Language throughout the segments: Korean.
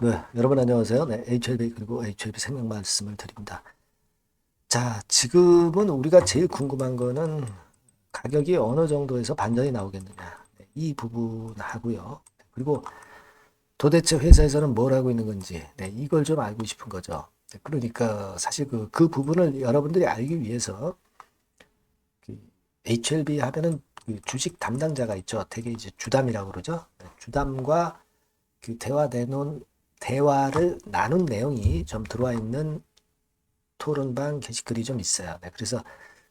네, 여러분 안녕하세요. 네, HLB 그리고 HLB 생명 말씀을 드립니다. 자, 지금은 우리가 제일 궁금한 거는 가격이 어느 정도에서 반전이 나오겠느냐. 네, 이 부분하고요. 그리고 도대체 회사에서는 뭘 하고 있는 건지, 네, 이걸 좀 알고 싶은 거죠. 네, 그러니까 사실 그 부분을 여러분들이 알기 위해서 그 HLB 하면은 그 주식 담당자가 있죠. 되게 이제 주담이라고 그러죠. 네, 주담과 그 대화를 나눈 내용이 좀 들어와 있는 토론방 게시글이 좀 있어요. 네, 그래서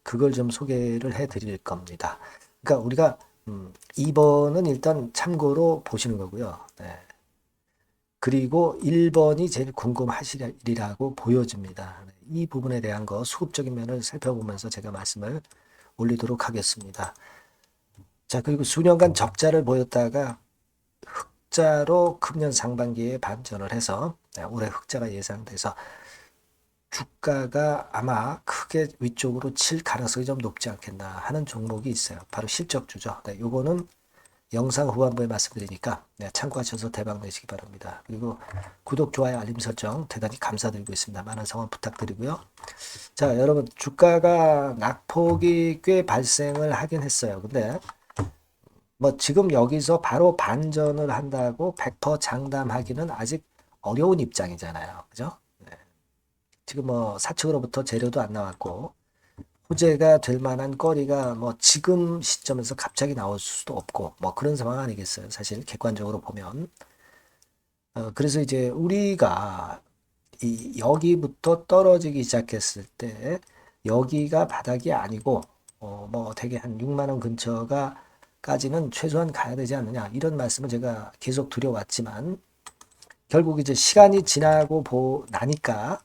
그걸 좀 소개를 해 드릴 겁니다. 그러니까 우리가 2번은 일단 참고로 보시는 거고요. 네. 그리고 1번이 제일 궁금하시리라고 보여집니다. 네, 이 부분에 대한 거 수급적인 면을 살펴보면서 제가 말씀을 올리도록 하겠습니다. 자, 그리고 수년간 적자를 보였다가 흑자로 금년 상반기에 반전을 해서 네, 올해 흑자가 예상돼서 주가가 아마 크게 위쪽으로 칠 가능성이 좀 높지 않겠나 하는 종목이 있어요. 바로 실적주죠. 네, 요거는 영상 후반부에 말씀드리니까 네, 참고하셔서 대박 내시기 바랍니다. 그리고 구독, 좋아요, 알림 설정 대단히 감사드리고 있습니다. 많은 성원 부탁드리고요. 자, 여러분 주가가 낙폭이 꽤 발생을 하긴 했어요. 근데 뭐 지금 여기서 바로 반전을 한다고 100% 장담하기는 아직 어려운 입장이잖아요. 그죠? 지금 뭐 사측으로부터 재료도 안 나왔고 호재가 될 만한 거리가 뭐 지금 시점에서 갑자기 나올 수도 없고 뭐 그런 상황 아니겠어요. 사실 객관적으로 보면. 그래서 이제 우리가 이 여기부터 떨어지기 시작했을 때 여기가 바닥이 아니고 뭐 되게 한 6만 원 근처가 까지는 최소한 가야 되지 않느냐 이런 말씀을 제가 계속 드려왔지만 결국 이제 시간이 지나고 나니까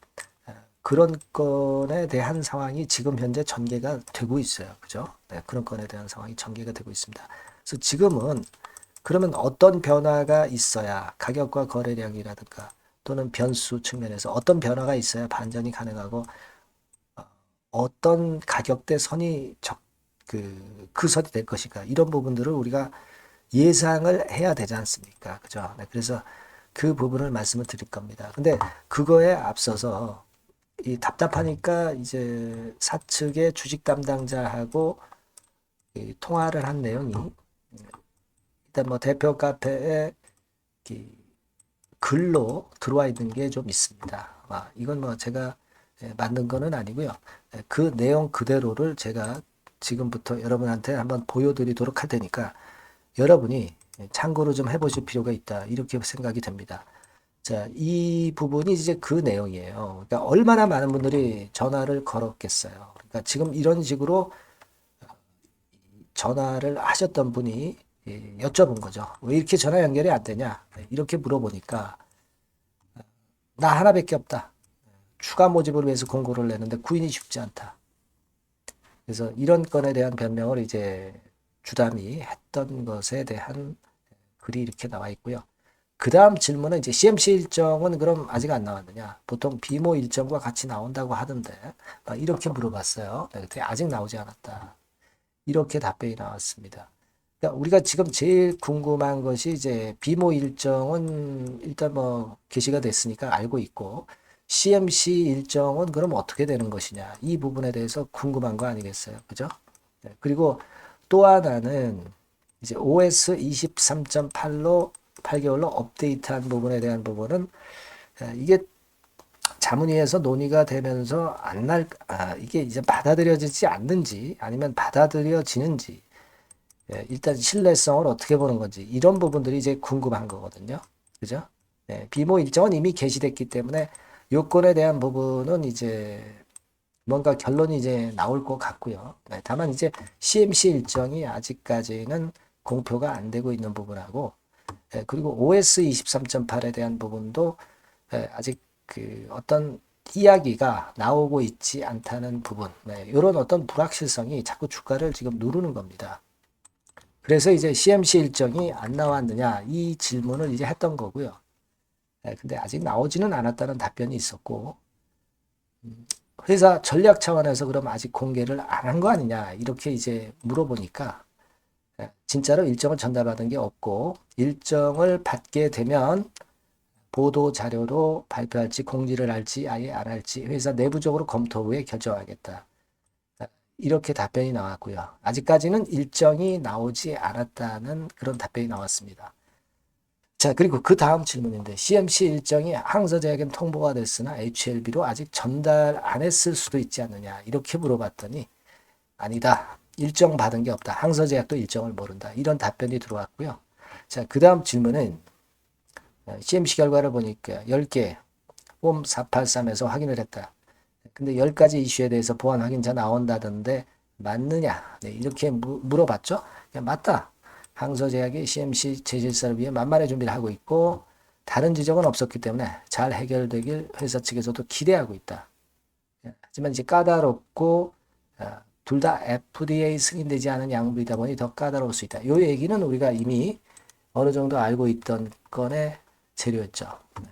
그런 건에 대한 상황이 지금 현재 전개가 되고 있어요. 그죠? 네, 그런 건에 대한 상황이 전개가 되고 있습니다. 그래서 지금은 그러면 어떤 변화가 있어야 가격과 거래량이라든가 또는 변수 측면에서 어떤 변화가 있어야 반전이 가능하고 어떤 가격대 선이 그 선이 될 것인가 이런 부분들을 우리가 예상을 해야 되지 않습니까? 그죠? 네, 그래서 그 부분을 말씀을 드릴 겁니다. 근데 그거에 앞서서 이 답답하니까 이제 사측의 주식 담당자하고 이 통화를 한 내용이 일단 뭐 대표 카페에 글로 들어와 있는 게 좀 있습니다. 이건 뭐 제가 만든 거는 아니고요. 그 내용 그대로를 제가 지금부터 여러분한테 한번 보여드리도록 할 테니까 여러분이 참고로 좀 해보실 필요가 있다. 이렇게 생각이 됩니다. 자, 이 부분이 이제 그 내용이에요. 그러니까 얼마나 많은 분들이 전화를 걸었겠어요. 그러니까 지금 이런 식으로 전화를 하셨던 분이 여쭤본 거죠. 왜 이렇게 전화 연결이 안 되냐? 이렇게 물어보니까 나 하나밖에 없다. 추가 모집을 위해서 공고를 내는데 구인이 쉽지 않다. 그래서 이런 건에 대한 변명을 이제 주담이 했던 것에 대한 글이 이렇게 나와 있고요. 그 다음 질문은 이제 CMC 일정은 그럼 아직 안 나왔느냐? 보통 비모 일정과 같이 나온다고 하던데 이렇게 물어봤어요. 네, 근데 아직 나오지 않았다. 이렇게 답변이 나왔습니다. 그러니까 우리가 지금 제일 궁금한 것이 이제 비모 일정은 일단 뭐 게시가 됐으니까 알고 있고 CMC 일정은 그럼 어떻게 되는 것이냐? 이 부분에 대해서 궁금한 거 아니겠어요? 그죠? 네, 그리고 또 하나는 이제 OS 23.8로 8개월로 업데이트한 부분에 대한 부분은 이게 자문위에서 논의가 되면서 이게 이제 받아들여지지 않는지 아니면 받아들여지는지 일단 신뢰성을 어떻게 보는 건지 이런 부분들이 이제 궁금한 거거든요. 그죠? 비모 일정은 이미 게시됐기 때문에 요건에 대한 부분은 이제 뭔가 결론이 이제 나올 것 같고요. 다만 이제 CMC 일정이 아직까지는 공표가 안 되고 있는 부분하고 그리고 OS 23.8에 대한 부분도 아직 그 어떤 이야기가 나오고 있지 않다는 부분, 이런 어떤 불확실성이 자꾸 주가를 지금 누르는 겁니다. 그래서 이제 CMC 일정이 안 나왔느냐 이 질문을 이제 했던 거고요. 근데 아직 나오지는 않았다는 답변이 있었고 회사 전략 차원에서 그럼 아직 공개를 안 한 거 아니냐 이렇게 이제 물어보니까 진짜로 일정을 전달받은 게 없고 일정을 받게 되면 보도 자료로 발표할지 공지를 할지 아예 안 할지 회사 내부적으로 검토 후에 결정하겠다. 이렇게 답변이 나왔고요. 아직까지는 일정이 나오지 않았다는 그런 답변이 나왔습니다. 자, 그리고 그 다음 질문인데 CMC 일정이 항서제약엔 통보가 됐으나 HLB로 아직 전달 안 했을 수도 있지 않느냐 이렇게 물어봤더니 아니다. 일정 받은 게 없다. 항서제약도 일정을 모른다. 이런 답변이 들어왔고요. 자, 그 다음 질문은 CMC 결과를 보니까 10개 폼 483에서 확인을 했다. 근데 10가지 이슈에 대해서 보안 확인자 나온다던데 맞느냐? 네, 이렇게 물어봤죠. 맞다. 항서제약이 CMC 제질사를 위해 만만의 준비를 하고 있고 다른 지적은 없었기 때문에 잘 해결되길 회사 측에서도 기대하고 있다. 하지만 이제 까다롭고 둘 다 FDA 승인되지 않은 약물이다 보니 더 까다로울 수 있다. 이 얘기는 우리가 이미 어느 정도 알고 있던 건의 재료였죠. 네,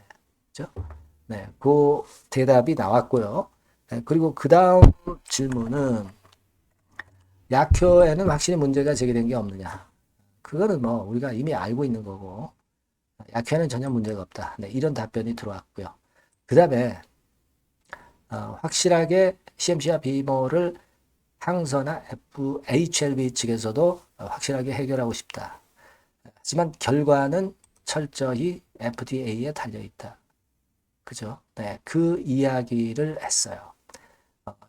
그렇죠? 네, 그 대답이 나왔고요. 네, 그리고 그 다음 질문은 약효에는 확실히 문제가 제기된 게 없느냐. 그거는 뭐 우리가 이미 알고 있는 거고 약효에는 전혀 문제가 없다. 네, 이런 답변이 들어왔고요. 그 다음에 확실하게 CMC와 비모를 항서나 HLB 측에서도 확실하게 해결하고 싶다. 하지만 결과는 철저히 FDA에 달려있다. 그죠? 네, 그 이야기를 했어요.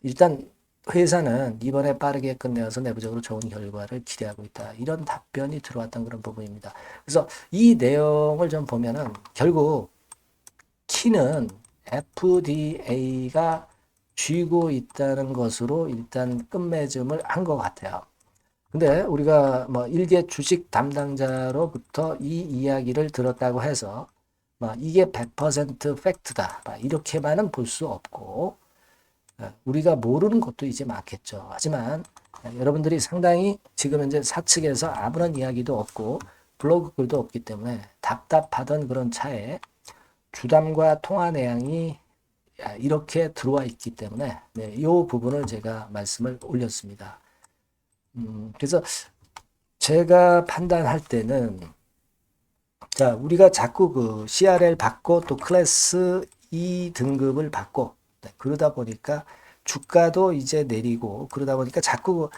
일단 회사는 이번에 빠르게 끝내어서 내부적으로 좋은 결과를 기대하고 있다. 이런 답변이 들어왔던 그런 부분입니다. 그래서 이 내용을 좀 보면은 결국 키는 FDA가 쥐고 있다는 것으로 일단 끝맺음을 한 것 같아요. 근데 우리가 뭐 일개 주식 담당자로부터 이 이야기를 들었다고 해서 뭐 이게 100% 팩트다. 이렇게만은 볼 수 없고 우리가 모르는 것도 이제 많겠죠. 하지만 여러분들이 상당히 지금 현재 사측에서 아무런 이야기도 없고 블로그 글도 없기 때문에 답답하던 그런 차에 주담과 통화 내용이 이렇게 들어와 있기 때문에 네, 이 부분을 제가 말씀을 올렸습니다. 그래서 제가 판단할 때는 자 우리가 자꾸 그 CRL 받고 또 클래스 2 등급을 받고 네, 그러다 보니까 주가도 이제 내리고 그러다 보니까 자꾸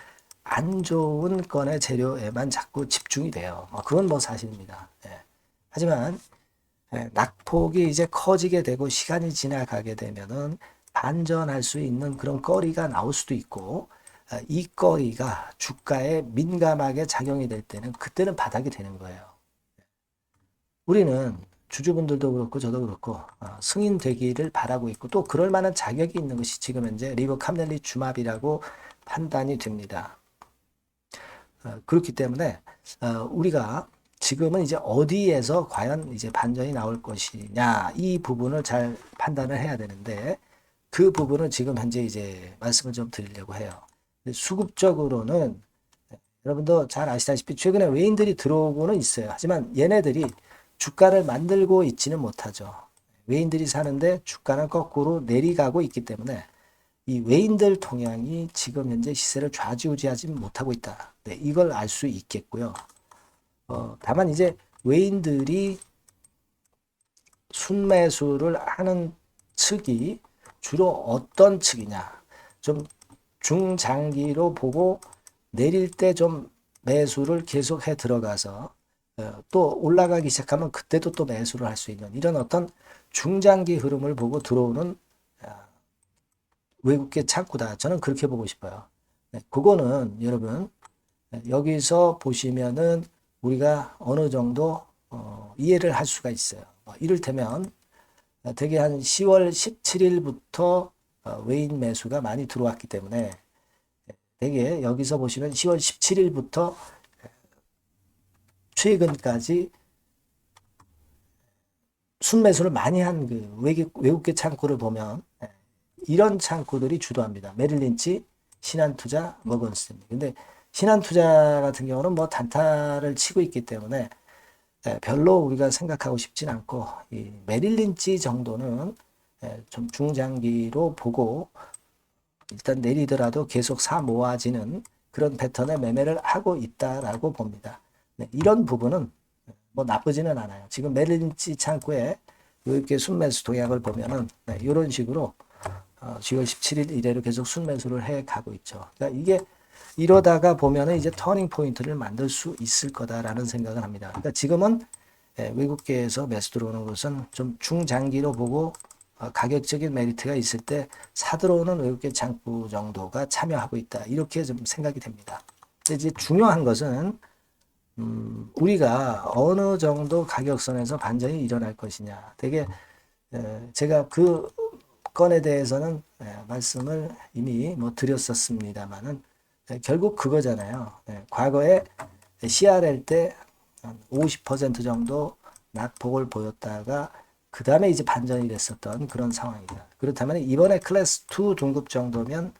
안 좋은 건의 재료에만 자꾸 집중이 돼요. 그건 뭐 사실입니다. 예. 하지만 낙폭이 이제 커지게 되고 시간이 지나가게 되면은 반전할 수 있는 그런 거리가 나올 수도 있고 이 거리가 주가에 민감하게 작용이 될 때는 그때는 바닥이 되는 거예요. 우리는 주주분들도 그렇고 저도 그렇고 승인되기를 바라고 있고 또 그럴 만한 자격이 있는 것이 지금 현재 리보캄넬리주맙이라고 판단이 됩니다. 그렇기 때문에 우리가 지금은 이제 어디에서 과연 이제 반전이 나올 것이냐 이 부분을 잘 판단을 해야 되는데 그 부분은 지금 현재 이제 말씀을 좀 드리려고 해요. 수급적으로는 여러분도 잘 아시다시피 최근에 외인들이 들어오고는 있어요. 하지만 얘네들이 주가를 만들고 있지는 못하죠. 외인들이 사는데 주가는 거꾸로 내려가고 있기 때문에 이 외인들 동향이 지금 현재 시세를 좌지우지하지 못하고 있다. 네, 이걸 알 수 있겠고요. 다만 이제 외인들이 순매수를 하는 측이 주로 어떤 측이냐. 좀 중장기로 보고 내릴 때 좀 매수를 계속해 들어가서 또 올라가기 시작하면 그때도 또 매수를 할 수 있는 이런 어떤 중장기 흐름을 보고 들어오는 외국계 창구다. 저는 그렇게 보고 싶어요. 네, 그거는 여러분 여기서 보시면은 우리가 어느 정도 이해를 할 수가 있어요. 이를테면 대개 한 10월 17일부터 외인 매수가 많이 들어왔기 때문에 대개 여기서 보시면 10월 17일부터 최근까지 순매수를 많이 한 그 외국계 창구를 보면 이런 창구들이 주도합니다. 메릴린치, 신한투자, 머건스탠리. 근데 신한투자 같은 경우는 뭐 단타를 치고 있기 때문에 별로 우리가 생각하고 싶진 않고 이 메릴린치 정도는 좀 중장기로 보고 일단 내리더라도 계속 사 모아지는 그런 패턴의 매매를 하고 있다라고 봅니다. 네, 이런 부분은 뭐 나쁘지는 않아요. 지금 메릴린치 창구에 이렇게 순매수 동향을 보면은 이런 식으로 10월 17일 이래로 계속 순매수를 해 가고 있죠. 그러니까 이게 이러다가 보면은 이제 터닝 포인트를 만들 수 있을 거다라는 생각을 합니다. 그러니까 지금은 외국계에서 매수 들어오는 것은 좀 중장기로 보고 가격적인 메리트가 있을 때 사들어오는 외국계 창구 정도가 참여하고 있다. 이렇게 좀 생각이 됩니다. 근데 이제 중요한 것은 우리가 어느 정도 가격선에서 반전이 일어날 것이냐. 되게 제가 그 건에 대해서는 말씀을 이미 뭐 드렸었습니다만은 결국 그거잖아요. 과거에 CRL 때 50% 정도 낙폭을 보였다가 그 다음에 이제 반전이 됐었던 그런 상황이다. 그렇다면 이번에 클래스 2 등급 정도면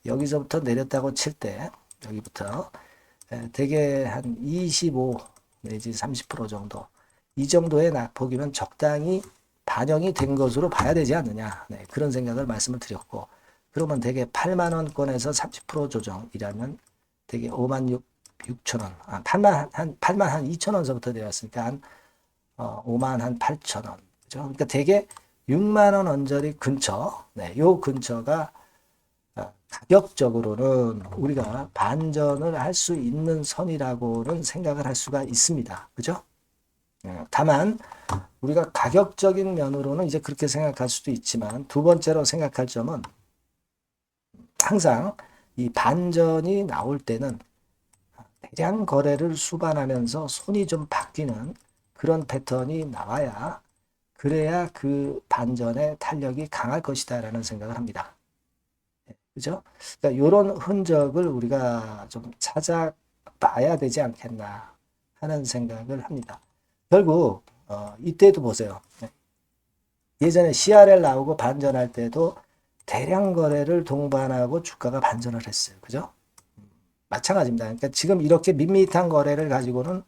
여기서부터 내렸다고 칠 때 여기부터 대개 한 25 내지 30% 정도 이 정도의 낙폭이면 적당히 반영이 된 것으로 봐야 되지 않느냐. 그런 생각을 말씀을 드렸고 그러면 대개 8만 원권에서 30% 조정이라면 대개 5만 6천 원, 8만 한 2천 원서부터 내렸으니까 한 5만 한 8천 원. 그죠? 그러니까 대개 6만 원 언저리 근처, 요 근처가 가격적으로는 우리가 반전을 할 수 있는 선이라고는 생각을 할 수가 있습니다. 그죠? 다만 우리가 가격적인 면으로는 이제 그렇게 생각할 수도 있지만 두 번째로 생각할 점은 항상 이 반전이 나올 때는 대량 거래를 수반하면서 손이 좀 바뀌는 그런 패턴이 나와야 그래야 그 반전의 탄력이 강할 것이다라는 생각을 합니다. 그죠? 그러니까 이런 흔적을 우리가 좀 찾아봐야 되지 않겠나 하는 생각을 합니다. 결국 이때도 보세요. 예전에 CRL 나오고 반전할 때도 대량 거래를 동반하고 주가가 반전을 했어요. 그죠? 마찬가지입니다. 그러니까 지금 이렇게 밋밋한 거래를 가지고는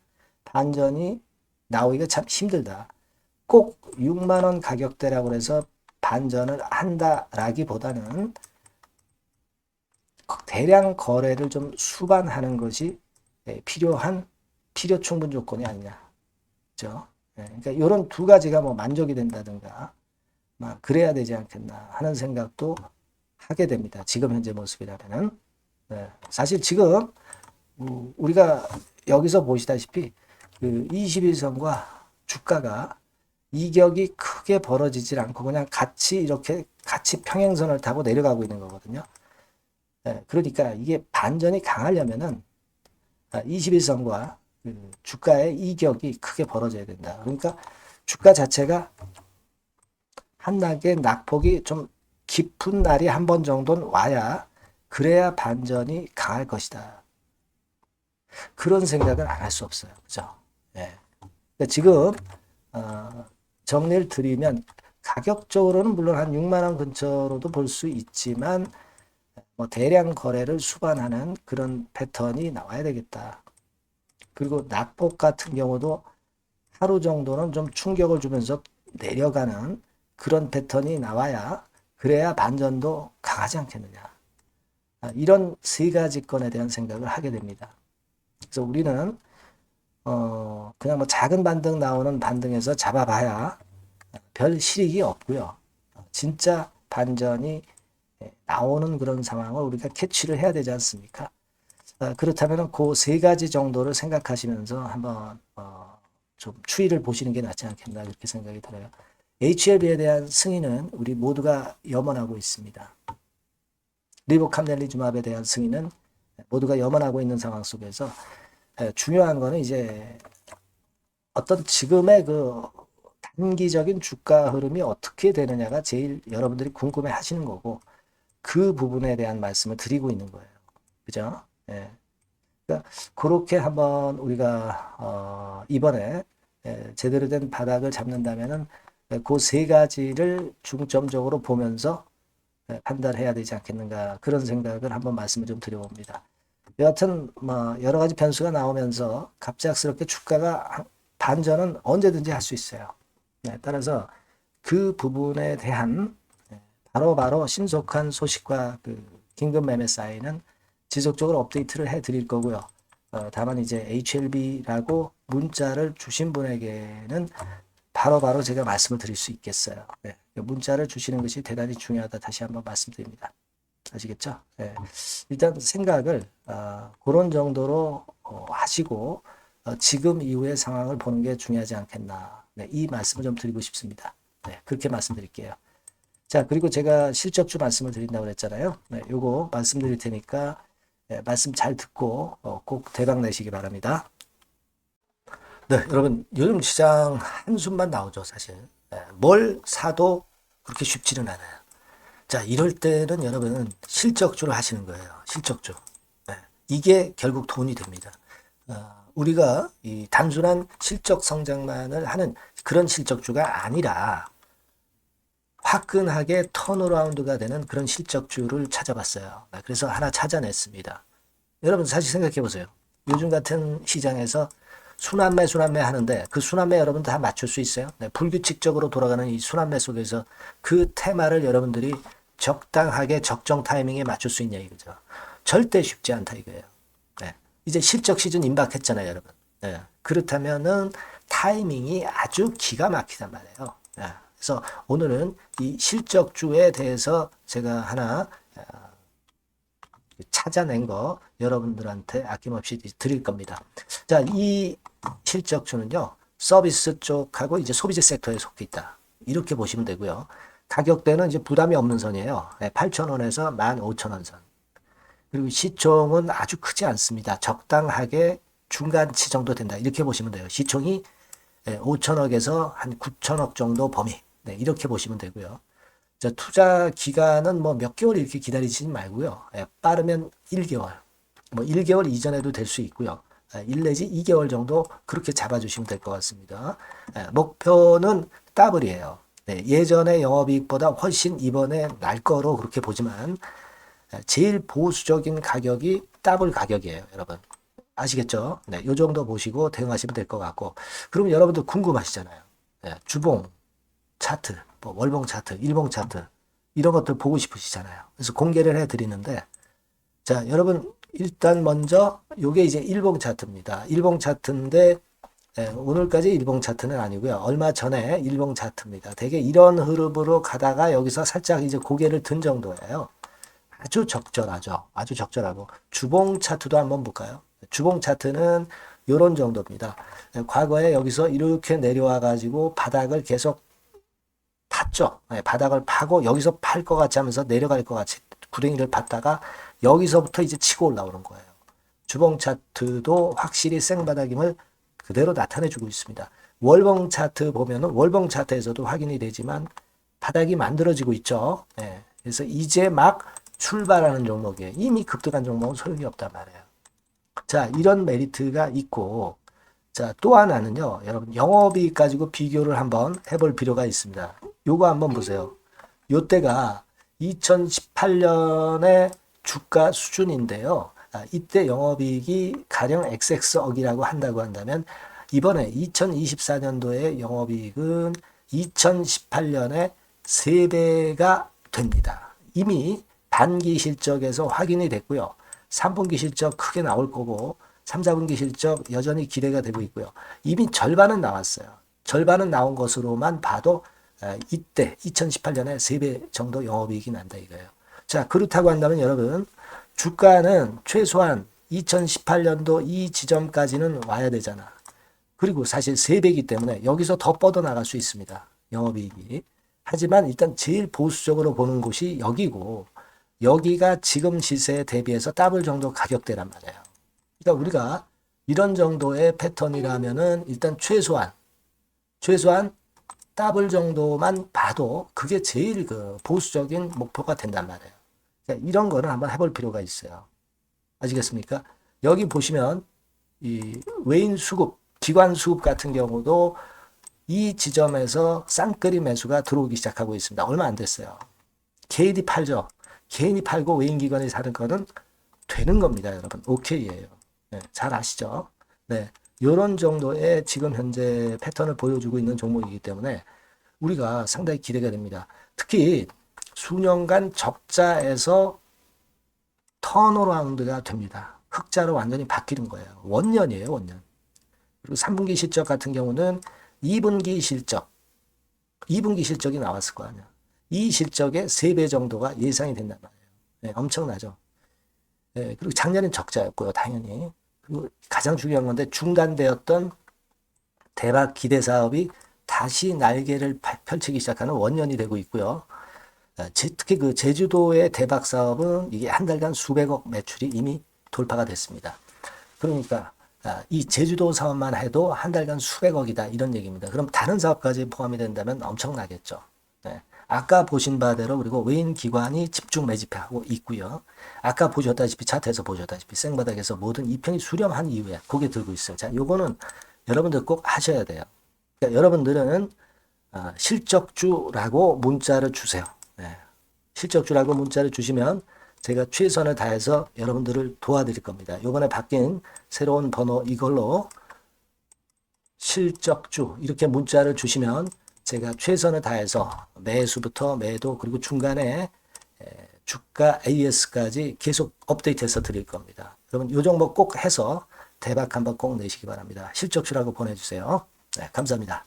반전이 나오기가 참 힘들다. 꼭 6만 원 가격대라고 해서 반전을 한다라기보다는 대량 거래를 좀 수반하는 것이 필요 충분 조건이 아니냐. 그죠? 그러니까 이런 두 가지가 뭐 만족이 된다든가 막 그래야 되지 않겠나 하는 생각도 하게 됩니다. 지금 현재 모습이라면은. 사실 지금 우리가 여기서 보시다시피 그 21선과 주가가 이격이 크게 벌어지질 않고 그냥 같이 이렇게 같이 평행선을 타고 내려가고 있는 거거든요. 그러니까 이게 반전이 강하려면은 21선과 그 주가의 이격이 크게 벌어져야 된다. 그러니까 주가 자체가 한나게 낙폭이 좀 깊은 날이 한 번 정도는 와야 그래야 반전이 강할 것이다. 그런 생각을 안 할 수 없어요. 그죠? 그러니까 지금 정리를 드리면 가격적으로는 물론 한 6만 원 근처로도 볼 수 있지만 뭐 대량 거래를 수반하는 그런 패턴이 나와야 되겠다. 그리고 낙폭 같은 경우도 하루 정도는 좀 충격을 주면서 내려가는 그런 패턴이 나와야 그래야 반전도 강하지 않겠느냐. 이런 세 가지 건에 대한 생각을 하게 됩니다. 그래서 우리는 그냥 뭐 작은 반등 나오는 반등에서 잡아봐야 별 실익이 없고요. 진짜 반전이 나오는 그런 상황을 우리가 캐치를 해야 되지 않습니까? 그렇다면 그 세 가지 정도를 생각하시면서 한번 좀 추이를 보시는 게 낫지 않겠나 그렇게 생각이 들어요. HLB에 대한 승인은 우리 모두가 염원하고 있습니다. 리보캄넬리주맙에 대한 승인은 모두가 염원하고 있는 상황 속에서 중요한 거는 이제 어떤 지금의 그 단기적인 주가 흐름이 어떻게 되느냐가 제일 여러분들이 궁금해 하시는 거고 그 부분에 대한 말씀을 드리고 있는 거예요. 그죠? 그러니까 그렇게 한번 우리가 이번에 제대로 된 바닥을 잡는다면은 그 세 가지를 중점적으로 보면서 판단해야 되지 않겠는가 그런 생각을 한번 말씀을 좀 드려봅니다. 여하튼 뭐 여러 가지 변수가 나오면서 갑작스럽게 주가가 반전은 언제든지 할 수 있어요. 따라서 그 부분에 대한 바로 신속한 소식과 그 긴급 매매 사인은 지속적으로 업데이트를 해드릴 거고요. 다만 이제 HLB라고 문자를 주신 분에게는 바로바로 제가 말씀을 드릴 수 있겠어요. 네. 문자를 주시는 것이 대단히 중요하다. 다시 한번 말씀드립니다. 아시겠죠? 네. 일단 생각을 그런 정도로 하시고 지금 이후의 상황을 보는 게 중요하지 않겠나. 네, 이 말씀을 좀 드리고 싶습니다. 네, 그렇게 말씀드릴게요. 자, 그리고 제가 실적주 말씀을 드린다고 그랬잖아요. 네, 요거 말씀드릴 테니까 말씀 잘 듣고 꼭 대박 내시기 바랍니다. 네, 여러분 요즘 시장 한숨만 나오죠, 사실. 네, 뭘 사도 그렇게 쉽지는 않아요. 자, 이럴 때는 여러분 실적주를 하시는 거예요. 실적주. 네, 이게 결국 돈이 됩니다. 우리가 이 단순한 실적 성장만을 하는 그런 실적주가 아니라 화끈하게 턴어라운드가 되는 그런 실적주를 찾아봤어요. 그래서 하나 찾아냈습니다. 여러분 사실 생각해 보세요. 요즘 같은 시장에서 순환매 하는데 그 순환매 여러분 다 맞출 수 있어요? 네, 불규칙적으로 돌아가는 이 순환매 속에서 그 테마를 여러분들이 적당하게 적정 타이밍에 맞출 수 있냐 이거죠. 절대 쉽지 않다 이거예요. 네, 이제 실적 시즌 임박했잖아요, 여러분. 네, 그렇다면은 타이밍이 아주 기가 막히단 말이에요. 네, 그래서 오늘은 이 실적주에 대해서 제가 하나 찾아낸 거 여러분들한테 아낌없이 드릴 겁니다. 자, 이 실적주는요, 서비스 쪽하고 이제 소비재 섹터에 속해 있다. 이렇게 보시면 되고요. 가격대는 이제 부담이 없는 선이에요. 8,000원에서 15,000원 선. 그리고 시총은 아주 크지 않습니다. 적당하게 중간치 정도 된다. 이렇게 보시면 돼요. 시총이 5천억에서 한 9천억 정도 범위. 네, 이렇게 보시면 되고요. 자, 투자 기간은 뭐 몇 개월 이렇게 기다리지 말고요. 빠르면 1개월, 뭐 1개월 이전에도 될 수 있고요. 1 내지 2개월 정도 그렇게 잡아주시면 될 것 같습니다. 목표는 더블이에요. 네, 예전의 영업이익보다 훨씬 이번에 날 거로 그렇게 보지만 제일 보수적인 가격이 더블 가격이에요, 여러분. 아시겠죠? 네, 요 정도 보시고 대응하시면 될 것 같고. 그럼 여러분들 궁금하시잖아요. 네, 주봉, 차트, 뭐 월봉 차트, 일봉 차트 이런 것들 보고 싶으시잖아요. 그래서 공개를 해드리는데 자, 여러분 일단 먼저 요게 이제 일봉 차트입니다. 일봉 차트인데 오늘까지 일봉 차트는 아니고요. 얼마 전에 일봉 차트입니다. 되게 이런 흐름으로 가다가 여기서 살짝 이제 고개를 든 정도예요. 아주 적절하죠. 아주 적절하고 주봉 차트도 한번 볼까요? 주봉 차트는 이런 정도입니다. 과거에 여기서 이렇게 내려와 가지고 바닥을 계속 팠죠. 바닥을 파고 여기서 팔 것 같이 하면서 내려갈 것 같이 구덩이를 팠다가 여기서부터 이제 치고 올라오는 거예요. 주봉 차트도 확실히 생바닥임을 그대로 나타내주고 있습니다. 월봉 차트 보면은 월봉 차트에서도 확인이 되지만 바닥이 만들어지고 있죠. 네. 그래서 이제 막 출발하는 종목이에요. 이미 급등한 종목은 소용이 없단 말이에요. 자, 이런 메리트가 있고, 자, 또 하나는요, 여러분, 영업이익 가지고 비교를 한번 해볼 필요가 있습니다. 요거 한번 보세요. 요때가 2018년의 주가 수준인데요. 이때 영업이익이 가령 XX억이라고 한다고 한다면, 이번에 2024년도의 영업이익은 2018년에 3배가 됩니다. 이미 단기 실적에서 확인이 됐고요. 3분기 실적 크게 나올 거고 3, 4분기 실적 여전히 기대가 되고 있고요. 이미 절반은 나왔어요. 절반은 나온 것으로만 봐도 이때 2018년에 3배 정도 영업이익이 난다 이거예요. 자, 그렇다고 한다면 여러분 주가는 최소한 2018년도 이 지점까지는 와야 되잖아. 그리고 사실 3배이기 때문에 여기서 더 뻗어나갈 수 있습니다. 영업이익이. 하지만 일단 제일 보수적으로 보는 곳이 여기고 여기가 지금 시세에 대비해서 더블 정도 가격대란 말이에요. 그러니까 우리가 이런 정도의 패턴이라면은 일단 최소한 더블 정도만 봐도 그게 제일 그 보수적인 목표가 된단 말이에요. 그러니까 이런 거는 한번 해볼 필요가 있어요. 아시겠습니까? 여기 보시면 이 외인 수급, 기관 수급 같은 경우도 이 지점에서 쌍끌이 매수가 들어오기 시작하고 있습니다. 얼마 안 됐어요. 개인이 팔죠. 개인이 팔고 외인기관이 사는 거는 되는 겁니다, 여러분. 오케이예요. 네, 잘 아시죠? 네, 이런 정도의 지금 현재 패턴을 보여주고 있는 종목이기 때문에 우리가 상당히 기대가 됩니다. 특히 수년간 적자에서 턴어라운드가 됩니다. 흑자로 완전히 바뀌는 거예요. 원년이에요, 원년. 그리고 3분기 실적 같은 경우는 2분기 실적, 2분기 실적이 나왔을 거 아니야. 이 실적의 3배 정도가 예상이 된단 말이에요. 네, 엄청나죠. 네, 그리고 작년엔 적자였고요, 당연히. 그리고 가장 중요한 건데 중단되었던 대박 기대 사업이 다시 날개를 펼치기 시작하는 원년이 되고 있고요. 특히 그 제주도의 대박 사업은 이게 한 달간 수백억 매출이 이미 돌파가 됐습니다. 그러니까 이 제주도 사업만 해도 한 달간 수백억이다 이런 얘기입니다. 그럼 다른 사업까지 포함이 된다면 엄청나겠죠. 네. 아까 보신 바대로 그리고 외인 기관이 집중 매집하고 있고요. 아까 보셨다시피 차트에서 보셨다시피 생바닥에서 모든 이평이 수렴한 이후에 고개 들고 있어요. 자, 요거는 여러분들 꼭 하셔야 돼요. 그러니까 여러분들은 실적주라고 문자를 주세요. 네. 실적주라고 문자를 주시면 제가 최선을 다해서 여러분들을 도와드릴 겁니다. 요번에 바뀐 새로운 번호 이걸로 실적주 이렇게 문자를 주시면 제가 최선을 다해서 매수부터 매도 그리고 중간에 주가 AS까지 계속 업데이트해서 드릴 겁니다. 여러분 요 종목 꼭 해서 대박 한번 꼭 내시기 바랍니다. 실적주라고 보내주세요. 네, 감사합니다.